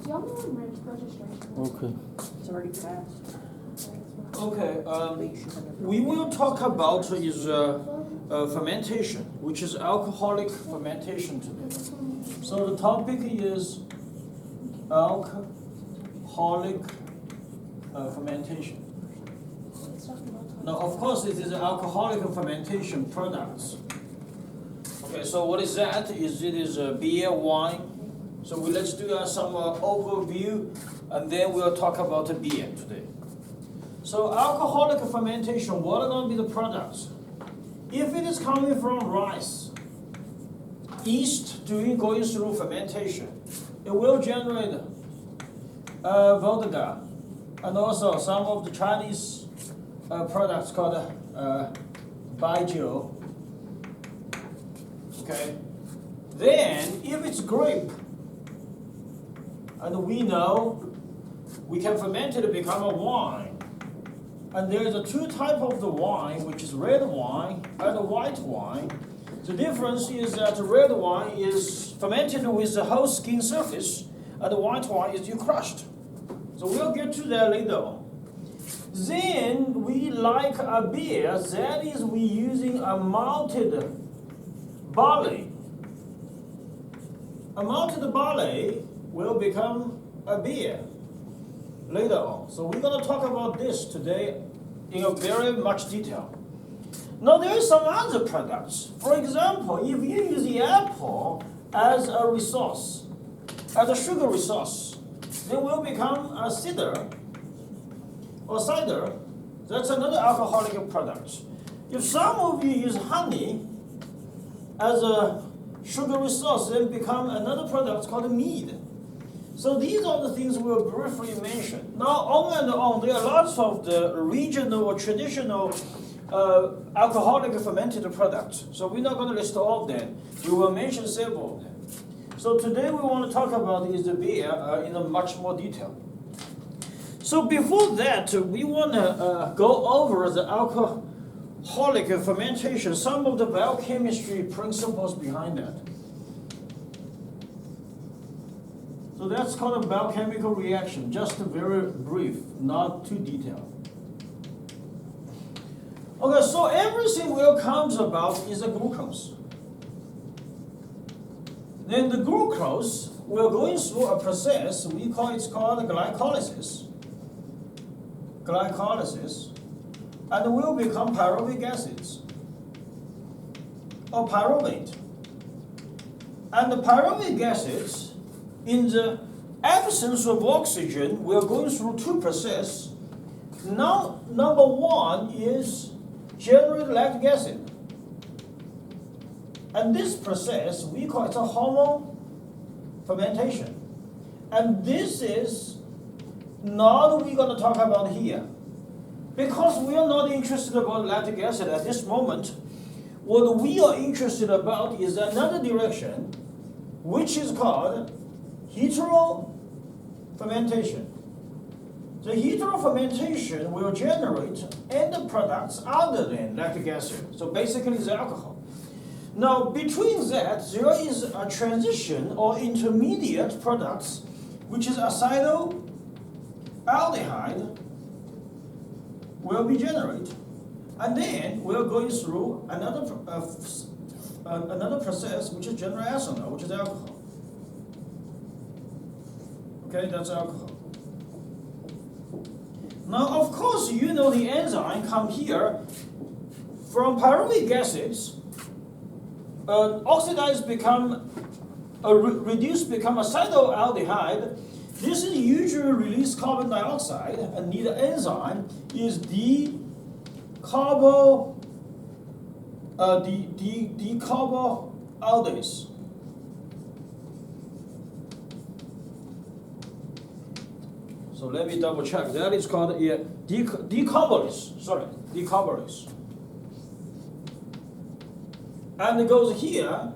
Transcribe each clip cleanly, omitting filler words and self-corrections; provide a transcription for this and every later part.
y'all know when registration is? Okay. It's already passed. Okay. We will talk about is fermentation, which is alcoholic fermentation today. So the topic is alcoholic fermentation. Now, of course, it is alcoholic fermentation products. Okay, so what is that? It is beer, wine. So let's do some overview, and then we'll talk about the beer today. So alcoholic fermentation, what are going to be the products? If it is coming from rice, yeast going through fermentation, it will generate vodka, and also some of the Chinese products called baijiu. Okay. Then, if it's grape, and we know we can ferment it to become a wine. And there is two types of the wine, which is red wine and white wine. The difference is that the red wine is fermented with the whole skin surface, and the white wine is you crushed. So we'll get to that later on. Then we like a beer, that is we using a malted barley. A malted barley will become a beer later on. So we're going to talk about this today in a very much detail. Now there are some other products. For example, if you use the apple as a resource, as a sugar resource, then will become a cider or cider. That's another alcoholic product. If some of you use honey as a sugar resource, then become another product called mead. So these are the things we'll briefly mention. Now, on and on, there are lots of the regional or traditional alcoholic fermented products. So we're not going to list all of them. We will mention several of them. So today we want to talk about is the beer in a much more detail. So before that, we want to go over the alcoholic fermentation, some of the biochemistry principles behind that. So that's called a biochemical reaction, just very brief, not too detailed. Okay, so everything will comes about is a glucose. Then the glucose will go through a process, it's called glycolysis. Glycolysis, and will become pyruvic acids, or pyruvate. And the pyruvic acids, in the absence of oxygen, we are going through two processes. Now, number one is generate lactic acid. And this process, we call it a hormone fermentation. And this is not what we're going to talk about here. Because we are not interested about lactic acid at this moment. What we are interested about is another direction, which is called heterofermentation. The heterofermentation will generate end products other than lactic acid. So basically it's alcohol. Now between that, there is a transition or intermediate products, which is acetaldehyde will be generated. And then we're going through another process, which is generate ethanol, which is alcohol. Okay, that's alcohol. Now, of course, you know the enzyme come here from pyruvic acids, oxidized become, reduced become acetaldehyde. This is usually release carbon dioxide, and the enzyme is decarboaldase. So let me double check. That is called decarboaldase. Sorry, decarboaldase. And it goes here,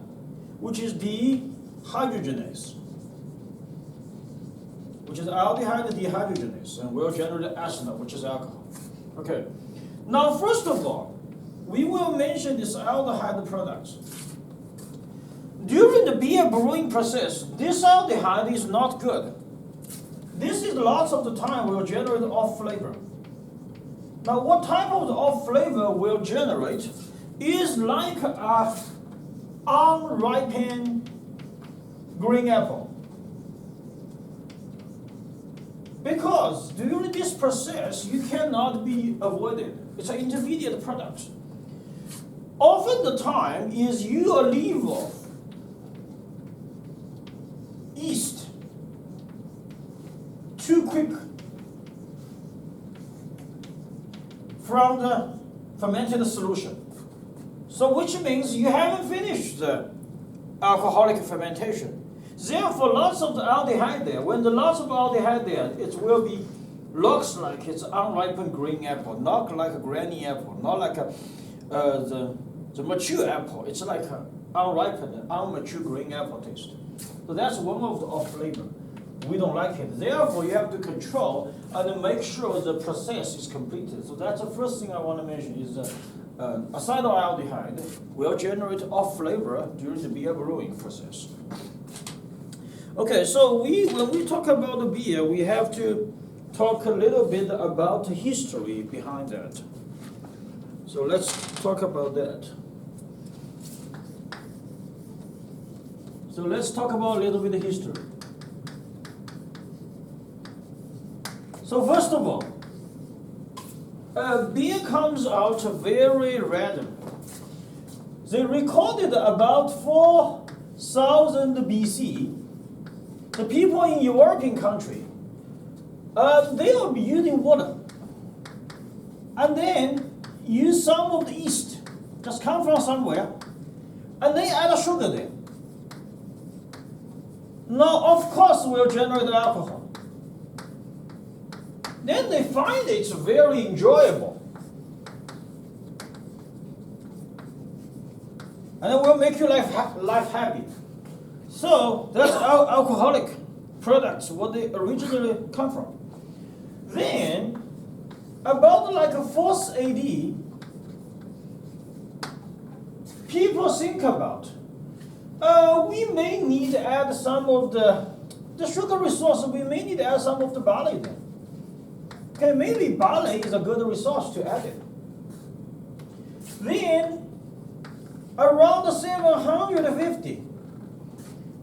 which is dehydrogenase, which is aldehyde dehydrogenase, and will generate ethanol, which is alcohol. Okay. Now, first of all, we will mention this aldehyde products. During the beer brewing process, this aldehyde is not good. this is lots of the time will generate off flavor. Now, what type of the off flavor will generate is like a unripened green apple. Because during this process, you cannot be avoided. It's an intermediate product. Often the time is you leave off yeast too quick from the fermented solution. So which means you haven't finished the alcoholic fermentation. Therefore, lots of the aldehyde there. When the lots of aldehyde there, it will be looks like it's unripened green apple, not like a granny apple, not like the mature apple. It's like an unripened, unmature green apple taste. So that's one of the off flavor. We don't like it. Therefore, you have to control and make sure the process is completed. So that's the first thing I want to mention is acetaldehyde will generate off flavor during the beer brewing process. Okay, so when we talk about the beer, we have to talk a little bit about the history behind that. So let's talk about that. So let's talk about a little bit of history. So first of all, beer comes out very random. They recorded about 4000 BC. The people in European country, they will be using water, and then use some of the yeast, just come from somewhere, and they add sugar there. Now, of course, will generate alcohol. Then they find it's very enjoyable, and it will make your life happy. So that's alcoholic products, what they originally come from. Then, about like 4th AD, people think about, we may need to add some of the sugar resource, we may need to add some of the barley then. Okay, maybe barley is a good resource to add it. Then, around 750,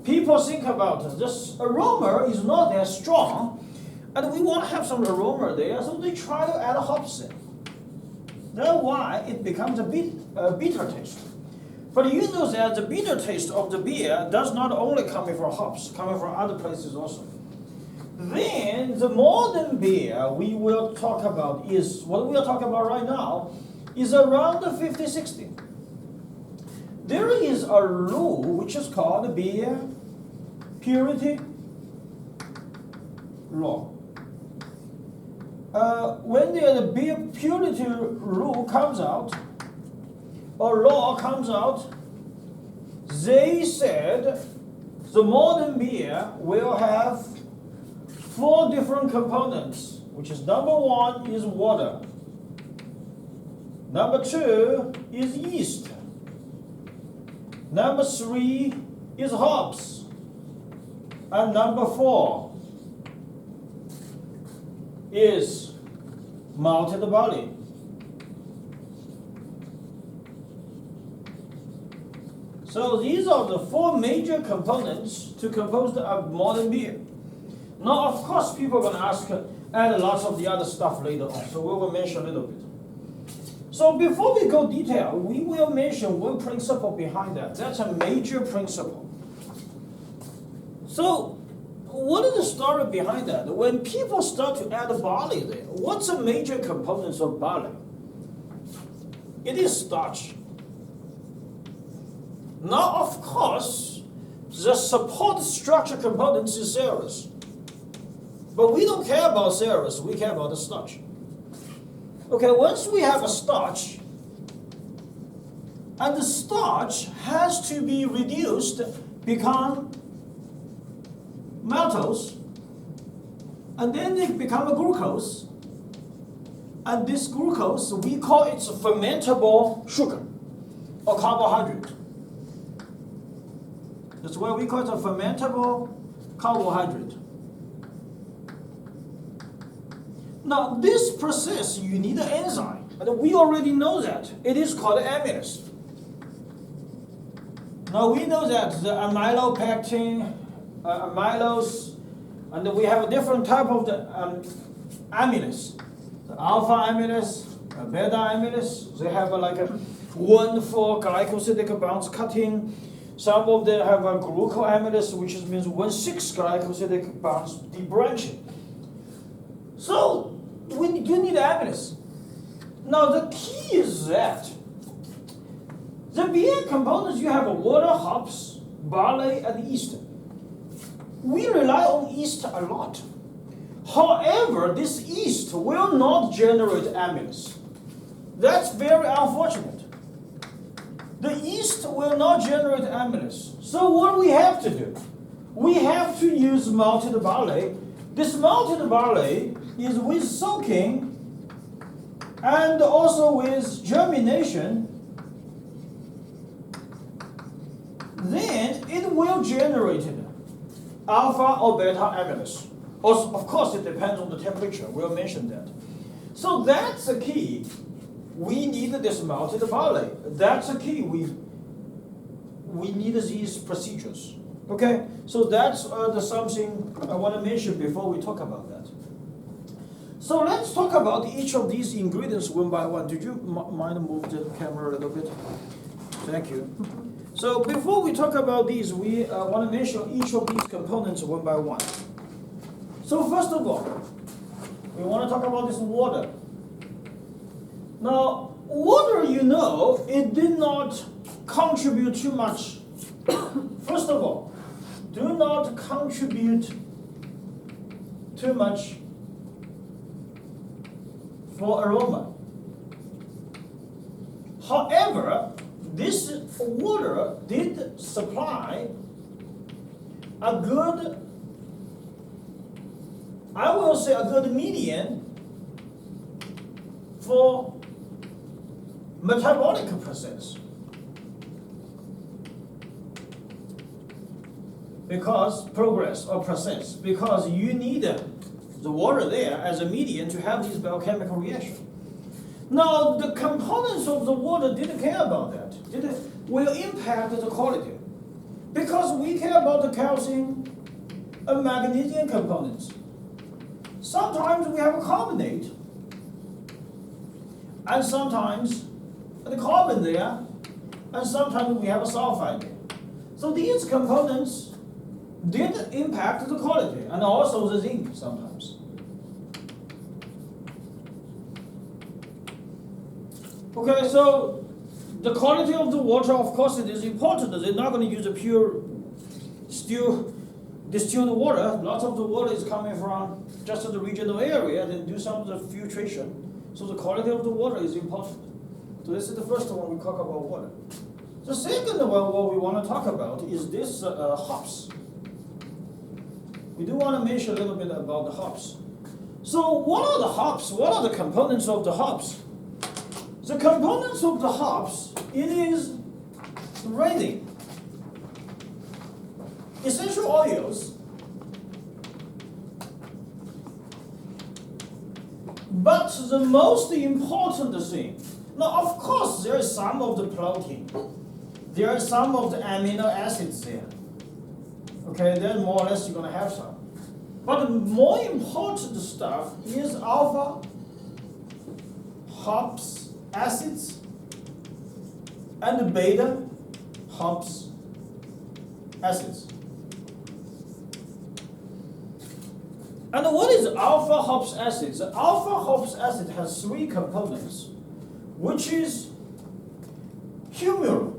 people think about this aroma is not that strong, and we want to have some aroma there, so they try to add hops in. That's why it becomes a bitter taste. But you know that the bitter taste of the beer does not only come from hops, coming from other places also. Then the modern beer we will talk about is, what we are talking about right now, is around the 50-60. There is a rule which is called beer purity law. When the beer purity rule comes out, or law comes out, they said the modern beer will have 4 different components, which is number 1 is water, number 2 is yeast, number 3 is hops, and number 4 is malted barley. So these are the 4 major components to compose the modern beer. Now, of course, people are going to ask, add lots of the other stuff later on, so we will mention a little bit. So before we go detail, we will mention one principle behind that. That's a major principle. So what is the story behind that? When people start to add barley there, what's the major components of barley? It is starch. Now, of course, the support structure components is cellulose. But we don't care about cellulose, we care about the starch. Okay, once we have a starch, and the starch has to be reduced, become maltose, and then it become a glucose, and this glucose, we call it fermentable sugar, or carbohydrate. That's why we call it a fermentable carbohydrate. Now, this process, you need an enzyme. And we already know that. It is called amylase. Now, we know that the amylopectin, amylose, and we have a different type of the amylase. The alpha amylase, beta amylase, they have like a 1 for glycosidic bonds cutting. Some of them have a glucoamylase, which means 1,6 glycosidic bonds debranching. So you need amylase. Now the key is that the beer components, you have water, hops, barley, and yeast. We rely on yeast a lot. However, this yeast will not generate amylase. That's very unfortunate. The yeast will not generate amylase. So what do we have to do? We have to use malted barley. This malted barley is with soaking and also with germination. Then it will generate alpha or beta amylase. Also, of course, it depends on the temperature. We'll mention that. So that's the key. We need this malted barley. That's the key. We need these procedures. Okay? So that's the something I want to mention before we talk about that. So let's talk about each of these ingredients one by one. Did you mind move the camera a little bit? Thank you. So before we talk about these, we want to mention each of these components one by one. So first of all, we want to talk about this water. Now, water, it did not contribute too much. First of all, do not contribute too much for aroma. However, this water did supply a good, I will say a good median for metabolic process. Because you need the water there as a medium to have this biochemical reaction. Now, the components of the water didn't care about that. It will impact the quality. Because we care about the calcium and magnesium components. Sometimes we have a carbonate, and sometimes the carbon there, and sometimes we have a sulfide there. So these components did impact the quality, and also the zinc sometimes. Okay, so the quality of the water, of course, it is important. They're not going to use a pure distilled water. Lots of the water is coming from just the regional area, then do some of the filtration. So the quality of the water is important. So this is the first one we talk about water. The second one, what we want to talk about is this hops. We do want to mention a little bit about the hops. So what are the hops? What are the components of the hops? The components of the hops, it is resin, essential oils, but the most important thing, now of course there is some of the protein, there are some of the amino acids there. Okay, then more or less you're going to have some. But the more important stuff is alpha hops acids and the beta hops acids. And what is alpha hops acids? Alpha hops acid has 3 components, which is humural.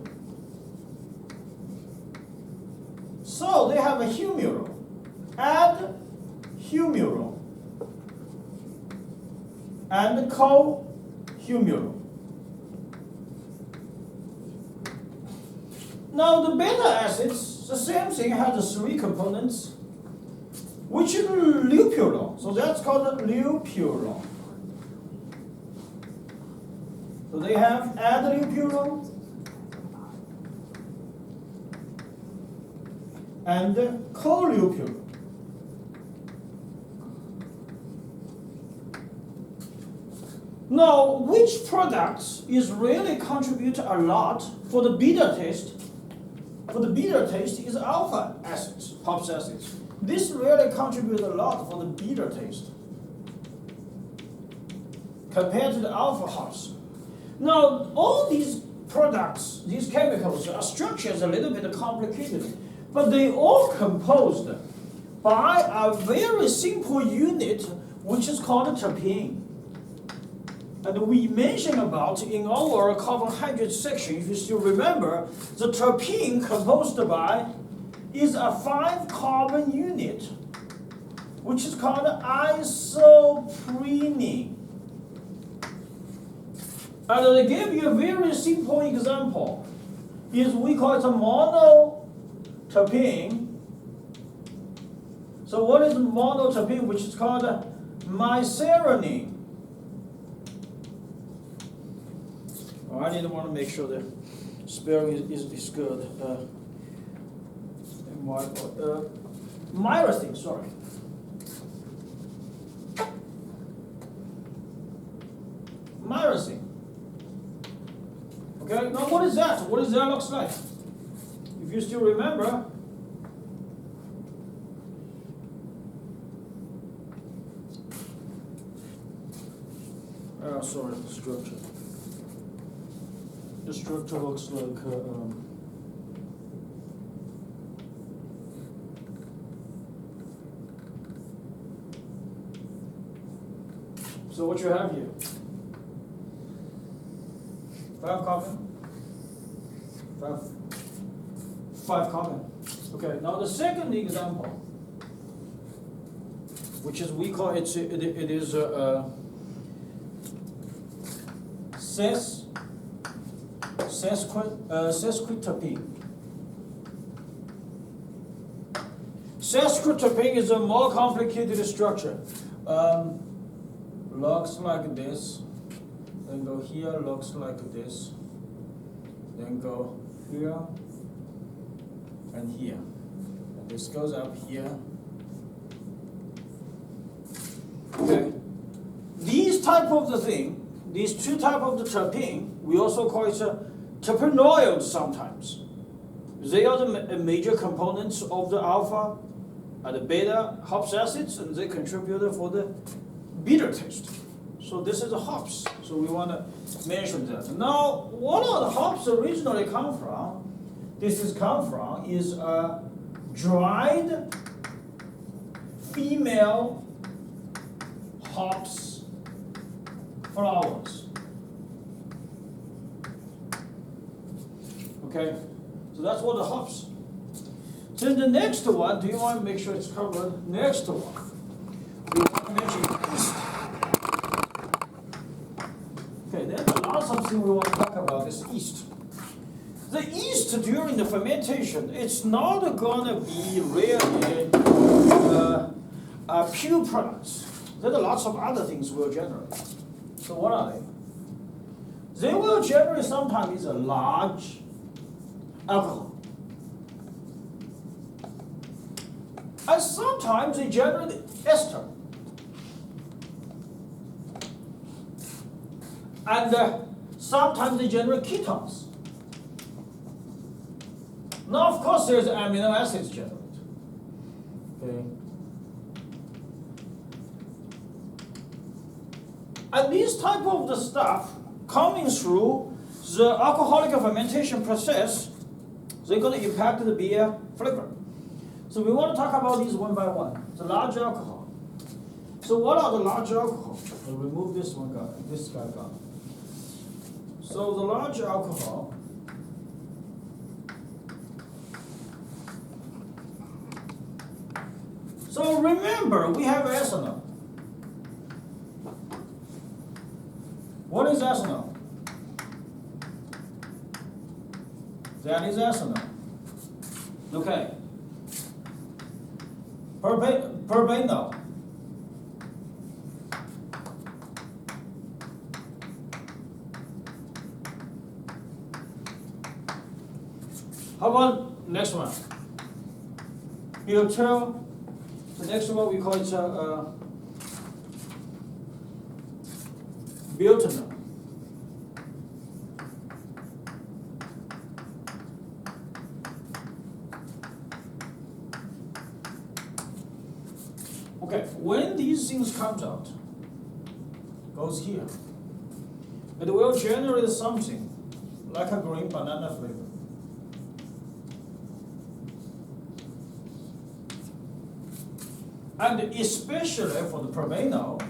So they have a humural, add humural, and co-humural. Now the beta acids, the same thing, has 3 components, which is lupulon. So that's called lupulon. So they have add lupulon and co-lupulon. Now, which products is really contribute a lot for the bitter taste? For the bitter taste is alpha acids, hops acids. This really contributes a lot for the bitter taste compared to the alpha hops. Now, all these products, these chemicals, are structures a little bit complicated, but they all composed by a very simple unit, which is called terpene. And we mentioned about in our carbohydrate section, if you still remember, the terpene composed by is a 5-carbon unit, which is called isoprene. And I give you a very simple example. Is we call it a monoterpene. So what is monoterpene, which is called mycerinine? I didn't want to make sure the spelling is good. Myrcene, sorry. Myrcene. Okay, now what is that? What does that look like? If you still remember, sorry, the structure. The structure looks like so what you have here? 5 carbon. 5 carbon. Okay. Now the second example, which is we call it is sesquiterpene. Sesquiterpene is a more complicated structure. Looks like this, then go here, looks like this, then go here and here. And this goes up here. Okay. These type of the thing, these two type of the terpene, we also call it terpenoids sometimes. They are the major components of the alpha and the beta hops acids, and they contribute for the bitter taste. So this is the hops. So we want to mention that. Now, what are the hops originally come from? This is come from is dried female hops flowers. Okay, so that's what the hops. Then the next one, do you want to make sure it's covered? Next one, we want to mention yeast. Okay, then the last something we want to talk about is yeast. The yeast during the fermentation, it's not going to be really pure products. There are lots of other things will generate. So what are they? They will generate sometimes a large alcohol. And sometimes they generate ester. And sometimes they generate ketones. Now, of course, there's amino acids generated. Okay. And this type of the stuff coming through the alcoholic fermentation process, they're going to impact the beer flavor. So we want to talk about these one by one. The large alcohol. So what are the large alcohol? We'll remove this one guy, this guy gone. So the large alcohol, so remember we have ethanol. What is ethanol? That is ethanol. Okay. Propanol. How about next one? Butyl. The next one we call it Butanol. Okay, when these things comes out, goes here, it will generate something like a green banana flavor. And especially for the propanol,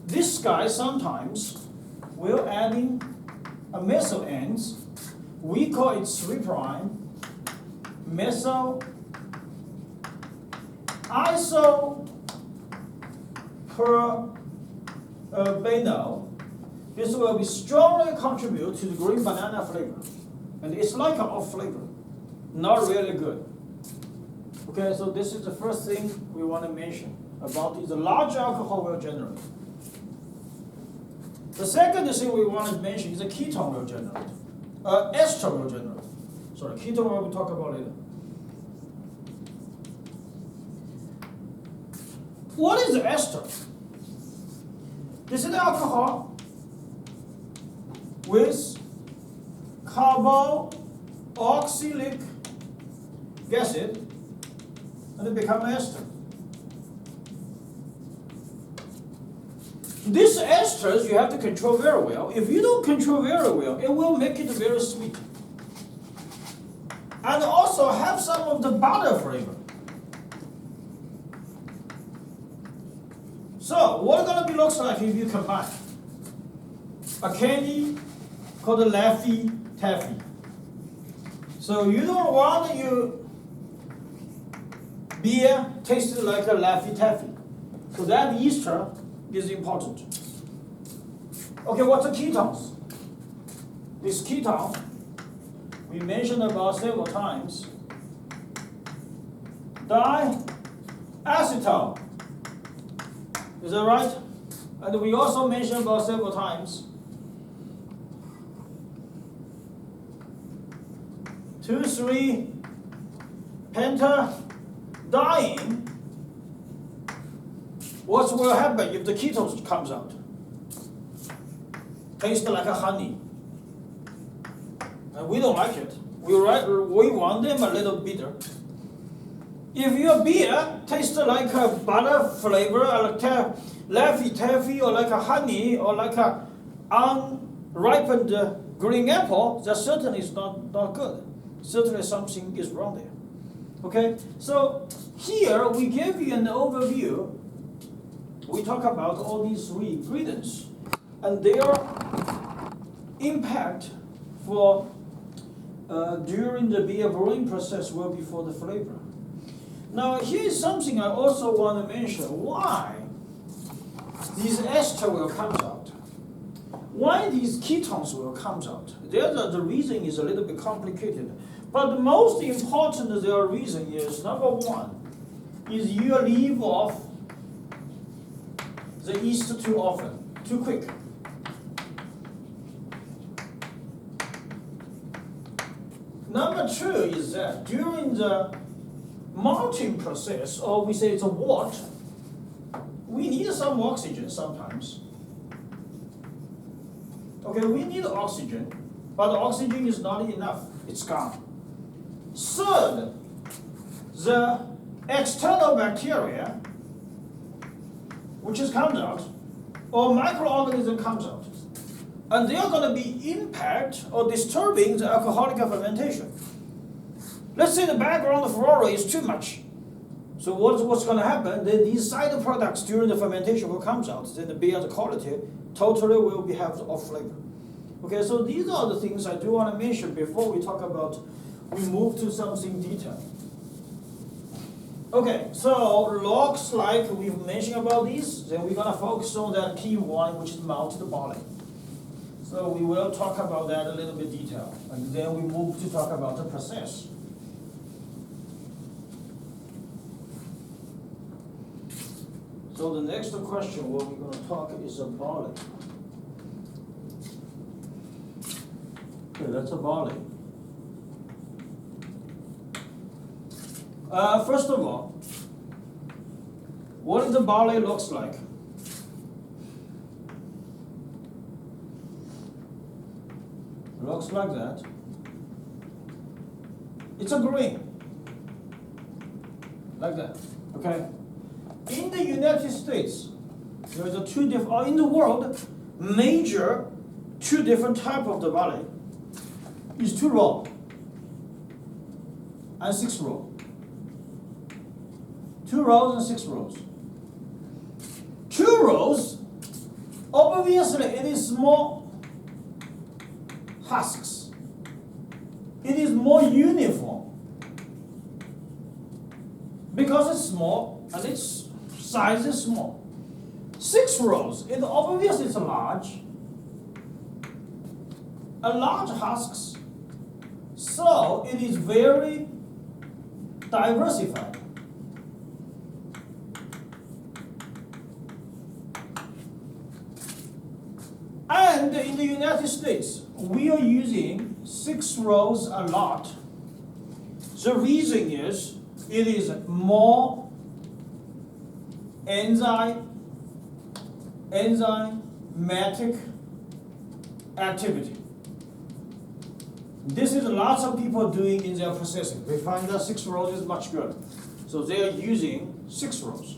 this guy sometimes will add in a methyl ends. We call it 3' methyl isopropanol. This will be strongly contribute to the green banana flavor. And it's like an off flavor, not really good. Okay, so this is the first thing we want to mention about is the large alcohol will generate. The second thing we want to mention is the ketone will generate. Ester will generate. Sorry, ketone we will talk about later. What is the ester? This is the alcohol with carboxylic acid, and it becomes ester. These esters you have to control very well. If you don't control very well, it will make it very sweet. And also have some of the butter flavor. So what it's gonna be looks like if you combine a candy called the Laffy Taffy. So you don't want your beer tasted like a Laffy Taffy. So that ester is important. Okay, what's the ketones? This ketone we mentioned about several times. Diacetyl. Is that right? And we also mentioned about several times 2,3-pentadiene. What will happen if the ketones comes out? Tastes like a honey. And we don't like it. We want them a little bitter. If your beer tastes like a butter flavor, or like a Laffy Taffy, or like a honey, or like a unripened green apple, that certainly is not good. Certainly something is wrong there. Okay, so here we give you an overview. We talk about all these three ingredients and their impact for during the beer brewing process will be for the flavor. Now here is something I also want to mention. Why these ester will come out? Why these ketones will come out? The reason is a little bit complicated. But the most important reason is, number one, is you leave off the yeast too often, too quick. Number two is that during the malting process, or we say it's a wort, we need some oxygen sometimes. Okay, we need oxygen, but the oxygen is not enough, it's gone. Third, the external bacteria, which comes out, or microorganism comes out, and they are going to be impact or disturbing the alcoholic fermentation. Let's say the background flora is too much. So what's going to happen? Then these side products during the fermentation will come out. Then the beer's quality totally will have off flavor. Okay, so these are the things I do want to mention before we talk about. We move to something detailed. Okay, so looks like we've mentioned about these. Then we're going to focus on that key one, which is malted barley. So we will talk about that a little bit detail, and then we move to talk about the process. So the next question, what we're going to talk is a barley. Okay, that's a barley. First of all, what the barley looks like? looks like that. It's a grain, like that, okay? In the United States, there is a two different, or in the world, major two different type of the barley is 2 row and 6 row. 2 rows and 6 rows. 2 rows, obviously it is small husks. It is more uniform because it's small and its size is small. 6 rows, it obviously it's a large husks, so it is very diversified. And in the United States, we are using 6 rows a lot. The reason is it is more enzymatic activity. This is lots of people doing in their processing. They find that 6 rows is much good. So they are using 6 rows.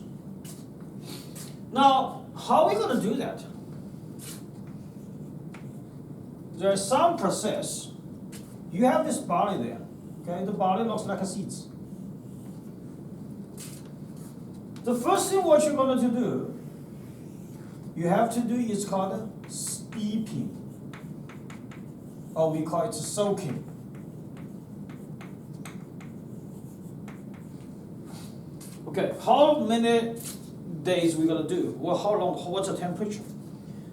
Now, how are we going to do that? There is some process. You have this barley there. Okay, the barley looks like a seeds. The first thing what you're going to do, you have to do is called steeping, or we call it soaking. Okay, how many days we're going to do? Well, how long? What's the temperature?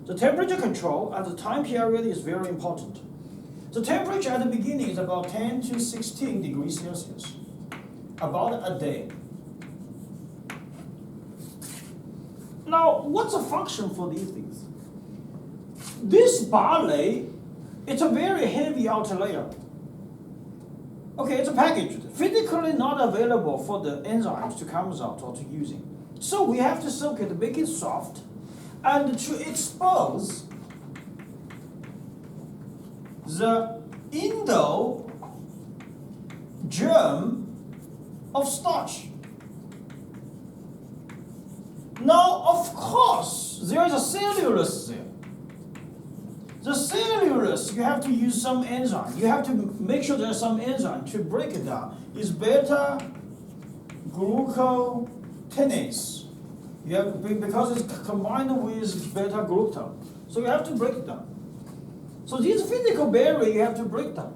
The temperature control at the time period is very important. The temperature at the beginning is about 10 to 16 degrees Celsius, about a day. Now, what's the function for these things? This barley, it's a very heavy outer layer. Okay, it's packaged, physically not available for the enzymes to come out or to using. So we have to soak it, make it soft, and to expose the germ of starch. Now, of course, there is a cellulose there. The cellulose, you have to use some enzyme. You have to make sure there's some enzyme to break it down. It's beta-glucotinase. You have, because it's combined with beta-glucan. So you have to break it down. So this physical barrier you have to break down.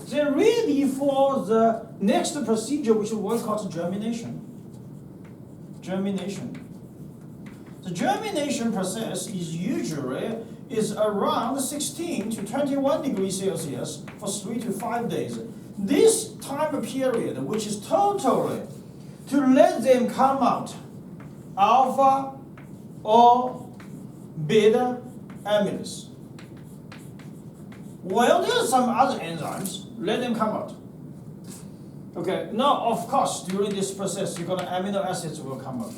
They're ready for the next procedure, which is what's called germination. The germination process is usually around 16 to 21 degrees Celsius for 3 to 5 days. This time period, which is totally to let them come out, alpha or beta amylase. Well, there are some other enzymes, let them come out. Okay, now of course, during this process, you're going to amino acids will come out.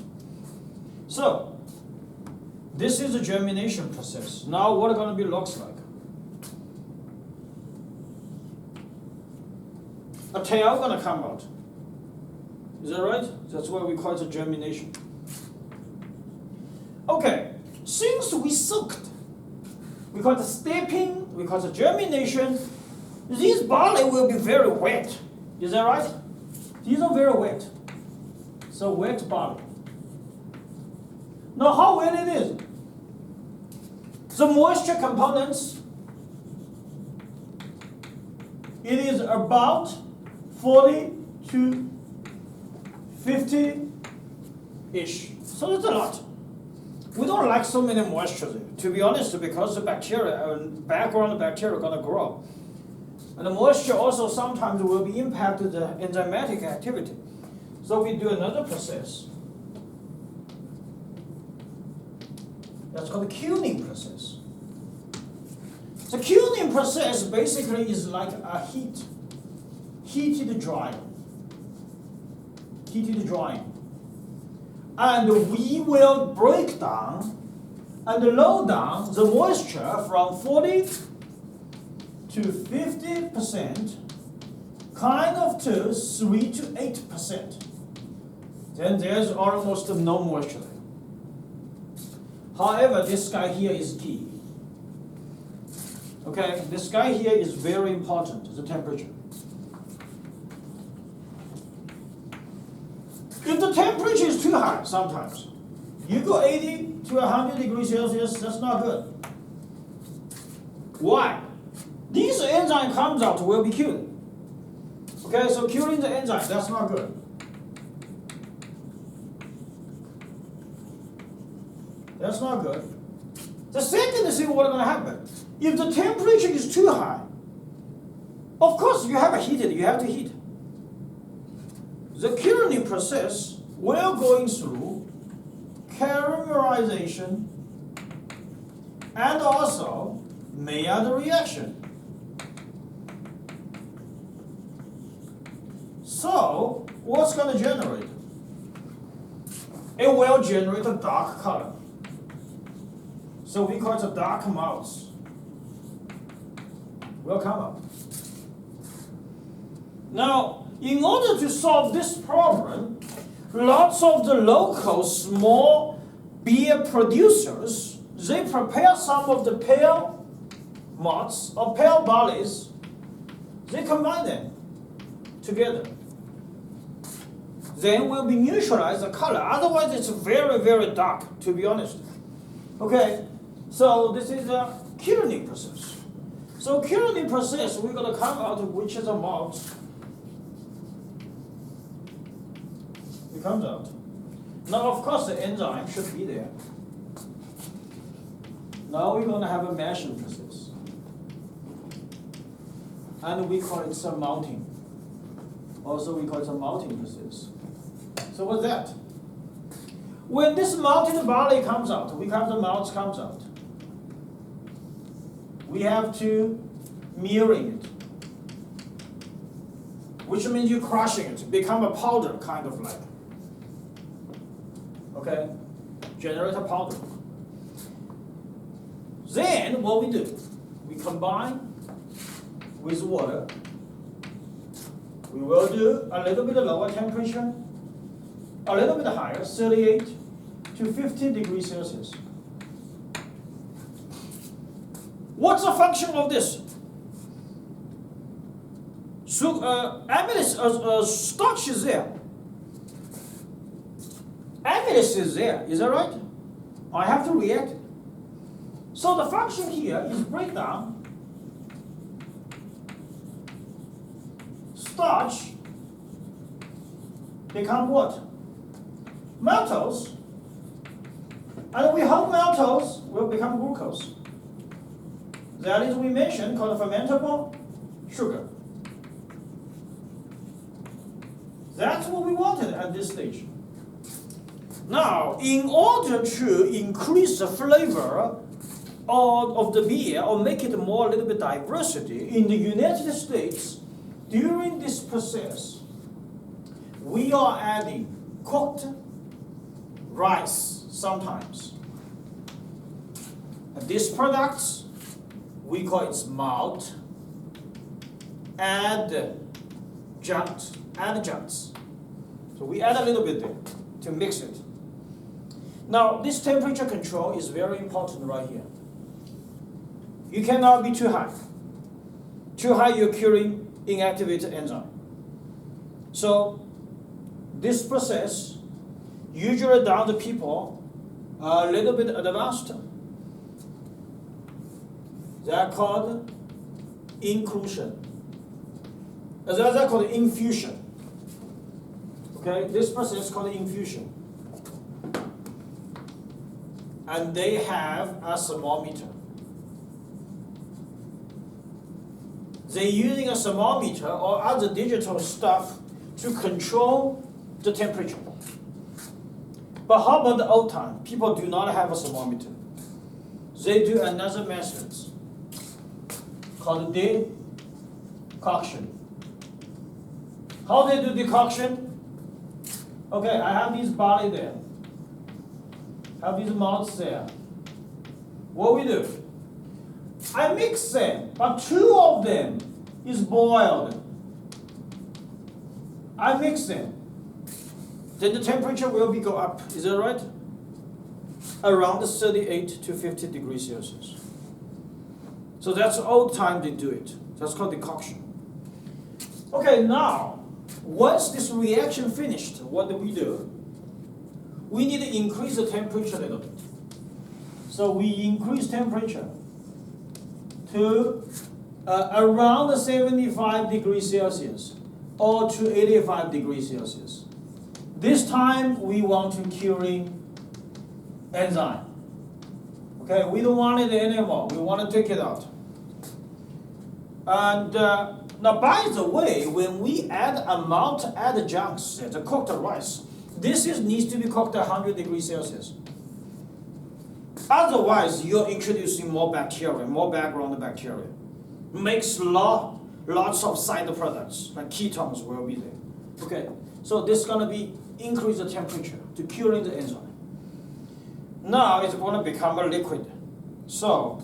So, this is the germination process. Now what it's going to be looks like. A tail going to come out. Is that right? That's why we call it a germination. Okay, since we soaked, we call it steeping, we call it germination, these barley will be very wet. Is that right? These are very wet. So wet barley. Now how wet it is? The moisture components, it is about 40 to 50-ish. So it's a lot. We don't like so many moisture, to be honest, because the bacteria, background bacteria are going to grow. And the moisture also sometimes will be impacted the enzymatic activity. So we do another process. That's called the curing process. The curing process basically is like a heated drying. And we will break down and lower down the moisture from 40 to to 50%, kind of to 3 to 8%. Then there's almost no moisture. However, this guy here is key. Okay, this guy here is very important, the temperature. If the temperature is too high, sometimes, you go 80 to 100 degrees Celsius, that's not good. Why? These enzyme comes out will be killed. Okay, so killing the enzyme, that's not good. That's not good. The second thing what's going to happen, if the temperature is too high, of course you have to heat it, you have to heat. The curing process will going through caramelization and also Maillard reaction. So, what's going to generate? It will generate a dark color. So we call it a dark mouse. Will come up. Now, in order to solve this problem, lots of the local small beer producers, they prepare some of the pale malts or pale barleys, they combine them together. Then will be neutralize the color. Otherwise, it's very, very dark, to be honest. Okay, so this is a curing process. So curing process, we're going to come out which is a malt. It comes out. Now, of course, the enzyme should be there. Now we're going to have a mashing process. And we call it some malting. Also, we call it a malting process. So what's that? When this malted barley comes out, we have the malt comes out. We have to mirroring it, which means you're crushing it, become a powder kind of like. Okay, generate a powder. Then what we do, we combine with water. We will do a little bit lower temperature, a little bit higher, 38 to 50 degrees Celsius. What's the function of this? So, amylase, starch is there. Amylase is there, is that right? I have to react. So the function here is break down starch become what? Maltose. And we hope maltose will become glucose. That is we mentioned called fermentable sugar. That's what we wanted at this stage. Now, in order to increase the flavor of the beer or make it more a little bit diversity, in the United States, during this process, we are adding cooked rice sometimes. And these products, we call it malt adjuncts. So we add a little bit there to mix it. Now, this temperature control is very important right here. You cannot be too high. Too high, you're curing inactivated enzyme. So, this process, usually down the people are a little bit advanced. They are called inclusion. They're called infusion. Okay, this process is called infusion. And they have a thermometer. They're using a thermometer or other digital stuff to control the temperature. But how about the old time? People do not have a thermometer. They do another method called decoction. How they do decoction? Okay, I have these barley there. Have these malts there. What we do? I mix them, but 2 of them is boiled. I mix them. Then the temperature will be go up. Is that right? Around 38 to 50 degrees Celsius. So that's all time they do it. That's called decoction. Okay, now, once this reaction finished, what do? We need to increase the temperature a little bit. So we increase temperature to around 75 degrees Celsius or to 85 degrees Celsius. This time we want to curing enzyme. Okay, we don't want it anymore. We want to take it out. And now, by the way, when we add adjuncts, the cooked rice, this needs to be cooked at 100 degrees Celsius. Otherwise, you're introducing more bacteria, more background bacteria. Makes lots of side products, like ketones will be there. Okay, so this is going to be increase the temperature to curing the enzyme. Now it's going to become a liquid. So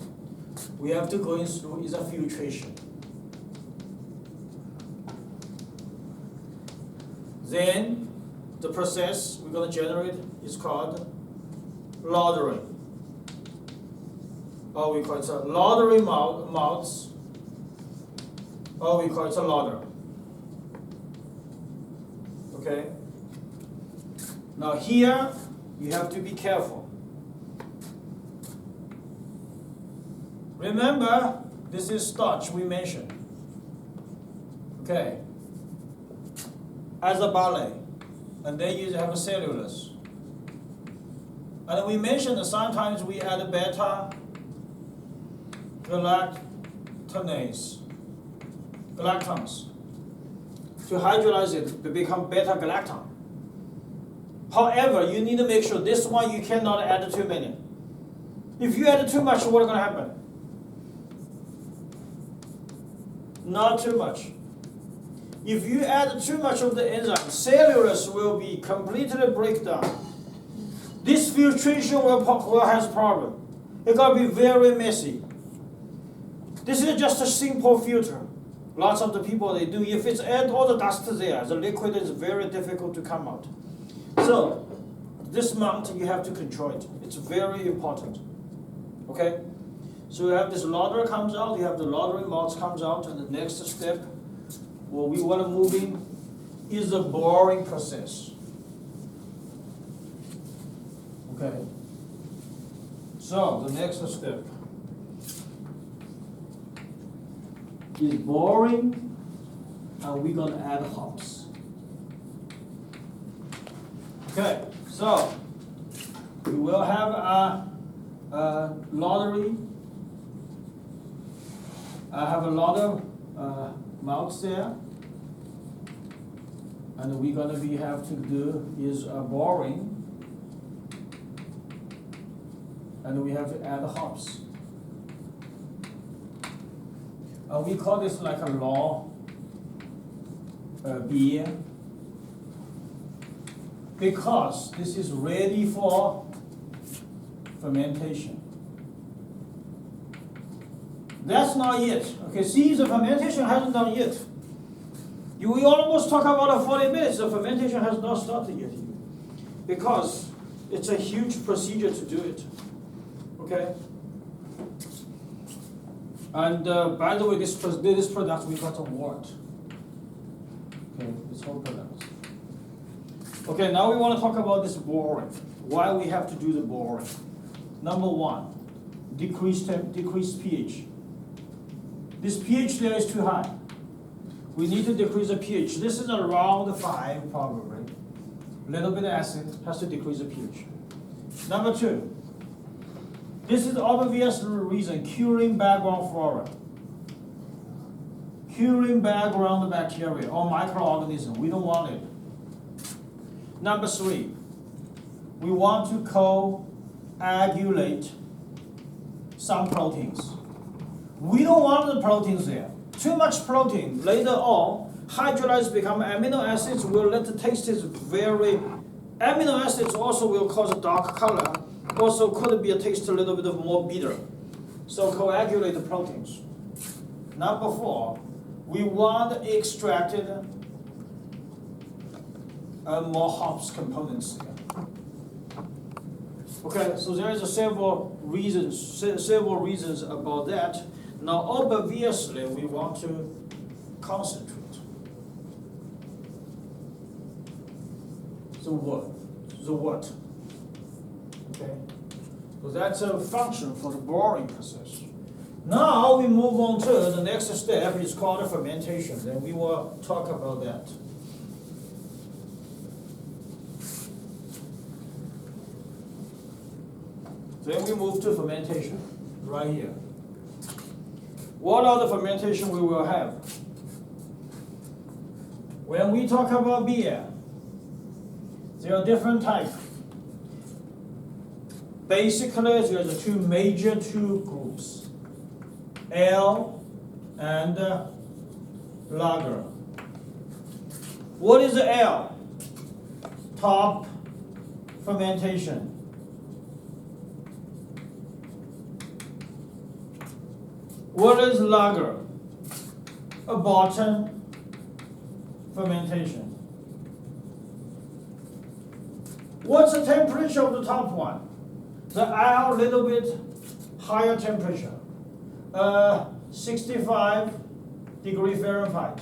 we have to go through is a filtration. Then the process we're going to generate is called laundering. Or we call it a laundering malts. Or we call it a lauder. Okay? Now here you have to be careful. Remember, this is starch we mentioned. Okay. As a barley. And then you have a cellulose. And we mentioned that sometimes we add beta galactans to hydrolyze it to become beta galactan. However, you need to make sure this one you cannot add too many. If you add too much, what's going to happen? Not too much. If you add too much of the enzyme, cellulose will be completely break down. This filtration will have problem. It's going to be very messy. This is just a simple filter. Lots of the people they do. If it's add all the dust there, the liquid is very difficult to come out. So this amount you have to control it. It's very important. Okay? So you have this lauder comes out, you have the laundering malts comes out, and the next step, what we want to move in, is the boring process. Okay. So the next step is boring, and we're going to add hops. Okay, so we will have a laundry. I have a lot of malts there, and we're going to have to do is boring, and we have to add hops. We call this like a raw beer because this is ready for fermentation. That's not yet. Okay, see, the fermentation hasn't done yet. We almost talk about 40 minutes. The fermentation has not started yet because it's a huge procedure to do it. Okay. And by the way, this product we got award. Okay, this whole product. Okay, now we want to talk about this boring. Why we have to do the boring? Number one, decreased pH. This pH there is too high. We need to decrease the pH. This is around 5 probably. A little bit of acid has to decrease the pH. Number two, this is the obvious reason, curing background flora. Curing background bacteria or microorganisms. We don't want it. Number three, we want to coagulate some proteins. We don't want the proteins there. Too much protein. Later on, hydrolyzed become amino acids will let the taste is very. Amino acids also will cause a dark color. Also could be a taste a little bit of more bitter. So coagulate the proteins. Number 4, we want extracted more hops components here. Okay, so there is several reasons about that. Now, obviously, we want to concentrate. The what? Okay, so that's a function for the boring process. Now we move on to the next step. Is called fermentation. Then we will talk about that. Then we move to fermentation, right here. What are the fermentation we will have? When we talk about beer, there are different types. Basically, there's two major groups, ale and lager. What is the ale? Top fermentation. What is lager? A bottom fermentation. What's the temperature of the top one? The ale, a little bit higher temperature, 65 degrees Fahrenheit.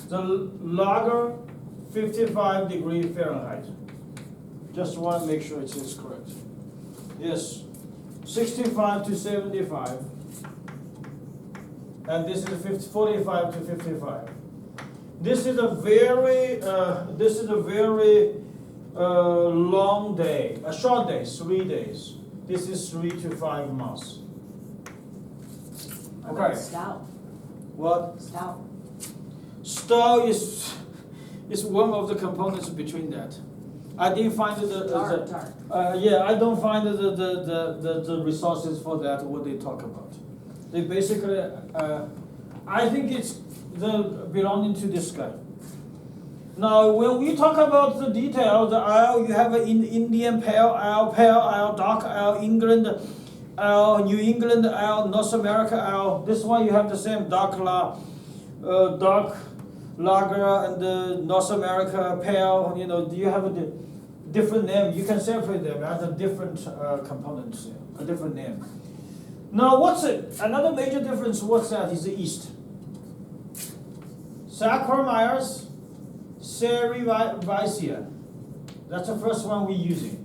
The lager, 55 degrees Fahrenheit. Just want to make sure it is correct. Yes, 65 to 75. And this is 45 to 55. This is a very long day, a short day, 3 days. This is 3 to 5 months. Okay. Stout. What? Stout. Stout is one of the components between that. I didn't find Dark. I don't find the resources for that. What they talk about. They basically, I think it's belonging to this guy. Now, when we talk about the details, the ale, you have an Indian pale ale, dark ale, England ale, New England ale, North America ale. This one you have the same dark lager and the North America pale. You know, you have a different name. You can separate them as a different components, a different name. Now, what's it? Another major difference, what's that, is the yeast. Saccharomyces cerevisiae. That's the first one we're using.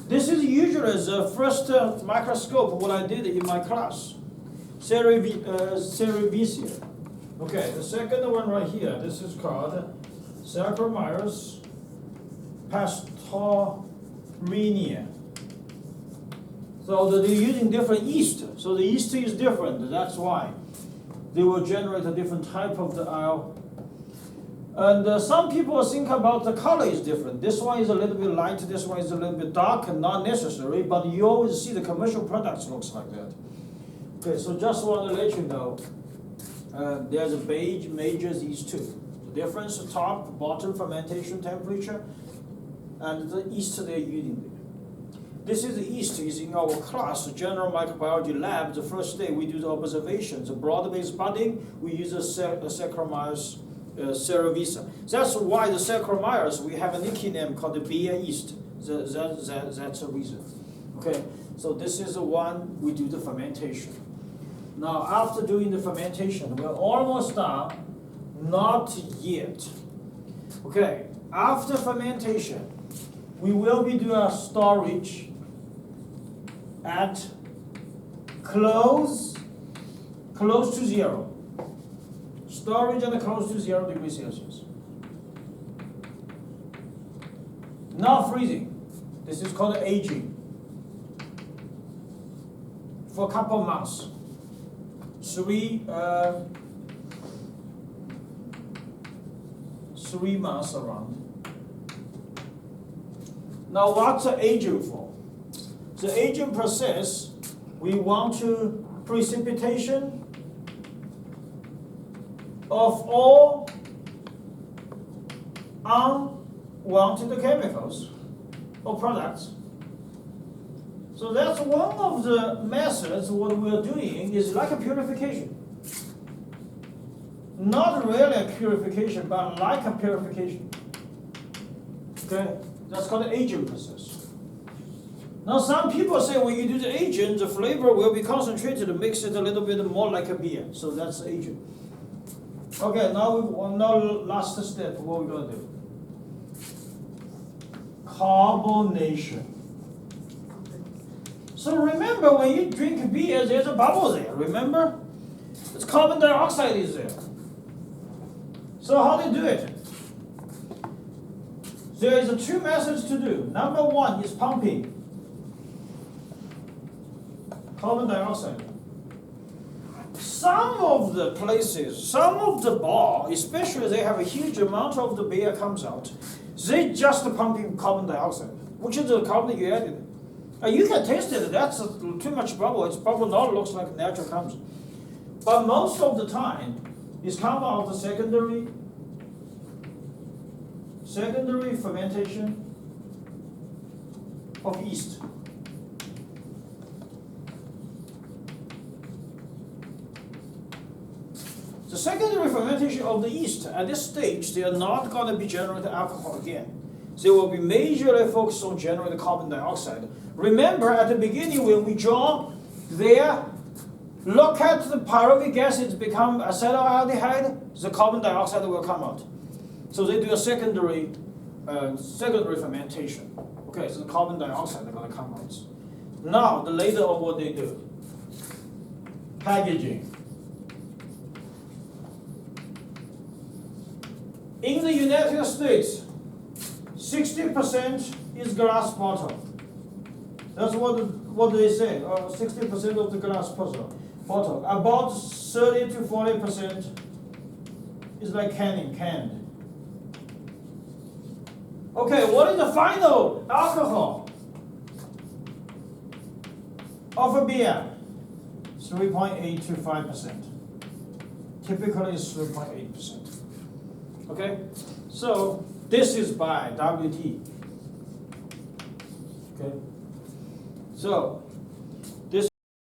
This is usually the first microscope, what I did in my class. Cerevisiae. Okay, the second one right here, this is called Saccharomyces pastorinia. So they're using different yeast. So the yeast is different. That's why they will generate a different type of the ale. And some people think about the color is different. This one is a little bit light. This one is a little bit dark, and not necessary. But you always see the commercial products looks like that. Okay, so just want to let you know, there's a major these two. The difference: top, bottom fermentation temperature, and the yeast they're using. This is the yeast is in our class, the general microbiology lab. The first day we do the observations, the broad-based budding, we use a Saccharomyces cerevisiae. That's why the Saccharomyces, we have a nickname called the beer yeast. That's the reason. Okay, so this is the one we do the fermentation. Now, after doing the fermentation, we're almost done. Not yet. Okay, after fermentation, we will be doing a storage at close to 0. Storage at close to 0 degrees Celsius. Not freezing. This is called aging. For a couple of months. 3 months around. Now, what's the aging for? The aging process, we want to precipitation of all unwanted chemicals or products. So that's one of the methods. What we're doing is like a purification. Not really a purification, but like a purification. Okay, that's called the aging process. Now some people say when you do the aging, the flavor will be concentrated, makes it a little bit more like a beer. So that's aging. Okay, now last step, what we're gonna do? Carbonation. So remember when you drink beer, there's a bubble there, remember? It's carbon dioxide is there. So how do you do it? There is two methods to do. Number one is pumping carbon dioxide. Some of the places, some of the bar, especially they have a huge amount of the beer comes out, they just pumping carbon dioxide, which is the carbon you added. You can taste it, that's too much bubble, it's bubble now looks like natural comes. But most of the time, it's come out of the secondary fermentation of yeast. The secondary fermentation of the yeast, at this stage, they are not going to be generating alcohol again. They will be majorly focused on generating carbon dioxide. Remember, at the beginning, when we draw there, look at the pyruvic acid become acetaldehyde, the carbon dioxide will come out. So they do a secondary fermentation. Okay, so the carbon dioxide is going to come out. Now, the later on what they do, packaging. In the United States, 60% is glass bottle. That's what they say. 60% of the glass bottle. About 30 to 40% is like canned. Okay, what is the final alcohol of a beer? 3.8 to 5%. Typically, it's 3.8%. Okay, so this is by WT. Okay, so